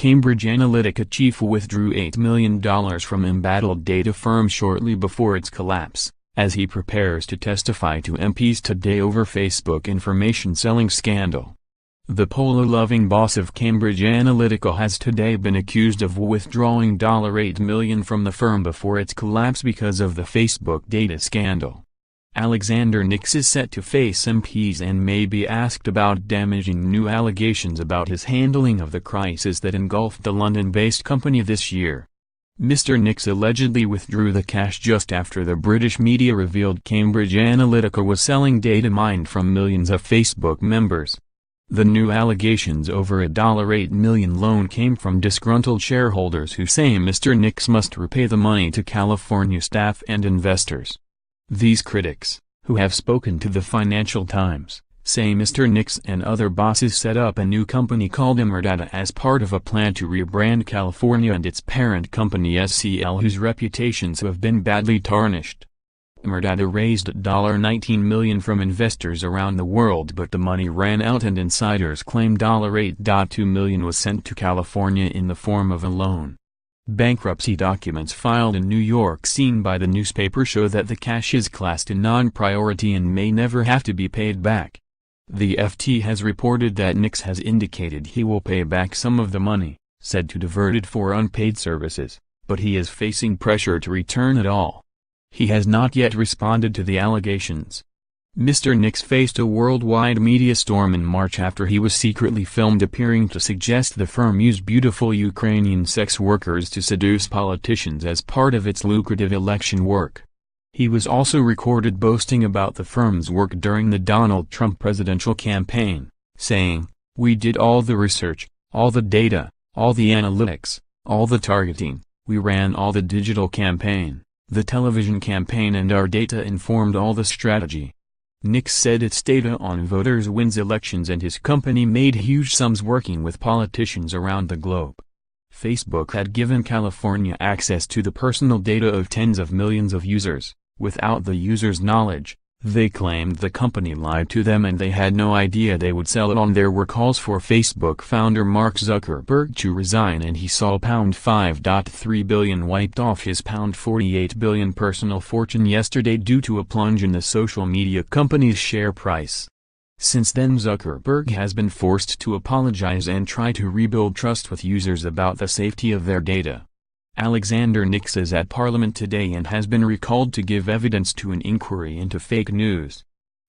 Cambridge Analytica chief withdrew $8 million from embattled data firm shortly before its collapse, as he prepares to testify to MPs today over Facebook information selling scandal. The polo-loving boss of Cambridge Analytica has today been accused of withdrawing $8 million from the firm before its collapse because of the Facebook data scandal. Alexander Nix is set to face MPs and may be asked about damaging new allegations about his handling of the crisis that engulfed the London-based company this year. Mr. Nix allegedly withdrew the cash just after the British media revealed Cambridge Analytica was selling data mined from millions of Facebook members. The new allegations over a $8 million loan came from disgruntled shareholders who say Mr. Nix must repay the money to California staff and investors. These critics, who have spoken to the Financial Times, say Mr. Nix and other bosses set up a new company called Embattled as part of a plan to rebrand California and its parent company SCL, whose reputations have been badly tarnished. Embattled raised $19 million from investors around the world, but the money ran out and insiders claim $8.2 million was sent to California in the form of a loan. Bankruptcy documents filed in New York seen by the newspaper show that the cash is classed a non-priority and may never have to be paid back. The FT has reported that Nix has indicated he will pay back some of the money, said to divert it for unpaid services, but he is facing pressure to return it all. He has not yet responded to the allegations. Mr. Nix faced a worldwide media storm in March after he was secretly filmed appearing to suggest the firm used beautiful Ukrainian sex workers to seduce politicians as part of its lucrative election work. He was also recorded boasting about the firm's work during the Donald Trump presidential campaign, saying, "We did all the research, all the data, all the analytics, all the targeting, we ran all the digital campaign, the television campaign, and our data informed all the strategy." Nix said its data on voters wins elections and his company made huge sums working with politicians around the globe. Facebook had given California access to the personal data of tens of millions of users, without the users' knowledge. They claimed the company lied to them and they had no idea they would sell it on. There were calls for Facebook founder Mark Zuckerberg to resign, and he saw £5.3 billion wiped off his £48 billion personal fortune yesterday due to a plunge in the social media company's share price. Since then, Zuckerberg has been forced to apologize and try to rebuild trust with users about the safety of their data. Alexander Nix is at Parliament today and has been recalled to give evidence to an inquiry into fake news.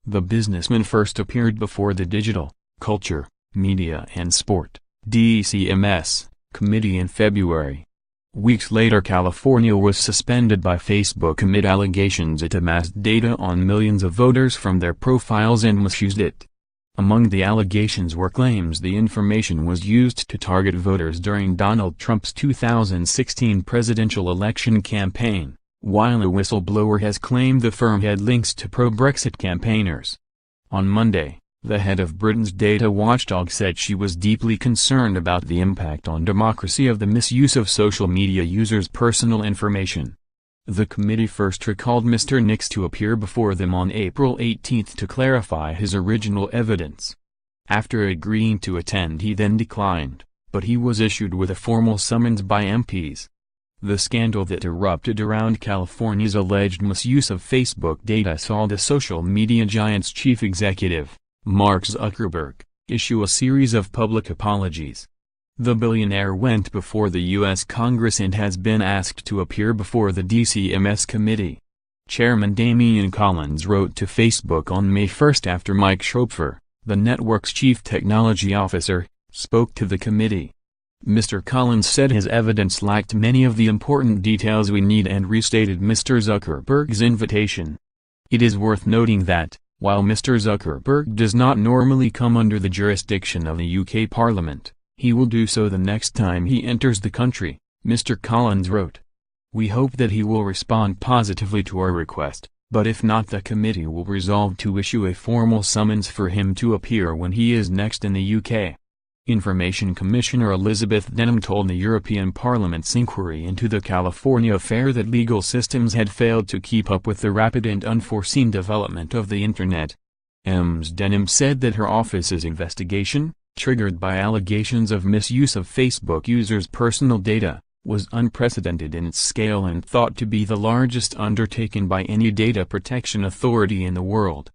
The businessman first appeared before the Digital, Culture, Media and Sport (DCMS) committee in February. Weeks later, California was suspended by Facebook amid allegations it amassed data on millions of voters from their profiles and misused it. Among the allegations were claims the information was used to target voters during Donald Trump's 2016 presidential election campaign, while a whistleblower has claimed the firm had links to pro-Brexit campaigners. On Monday, the head of Britain's data watchdog said she was deeply concerned about the impact on democracy of the misuse of social media users' personal information. The committee first recalled Mr. Nix to appear before them on April 18 to clarify his original evidence. After agreeing to attend, he then declined, but he was issued with a formal summons by MPs. The scandal that erupted around California's alleged misuse of Facebook data saw the social media giant's chief executive, Mark Zuckerberg, issue a series of public apologies. The billionaire went before the U.S. Congress and has been asked to appear before the DCMS committee. Chairman Damian Collins wrote to Facebook on May 1 after Mike Schroepfer, the network's chief technology officer, spoke to the committee. Mr. Collins said his evidence lacked many of the important details we need and restated Mr. Zuckerberg's invitation. It is worth noting that, while Mr. Zuckerberg does not normally come under the jurisdiction of the UK Parliament, he will do so the next time he enters the country, Mr. Collins wrote. We hope that he will respond positively to our request, but if not, the committee will resolve to issue a formal summons for him to appear when he is next in the UK. Information Commissioner Elizabeth Denham told the European Parliament's inquiry into the California affair that legal systems had failed to keep up with the rapid and unforeseen development of the Internet. Ms. Denham said that her office's investigation, triggered by allegations of misuse of Facebook users' personal data, was unprecedented in its scale and thought to be the largest undertaken by any data protection authority in the world.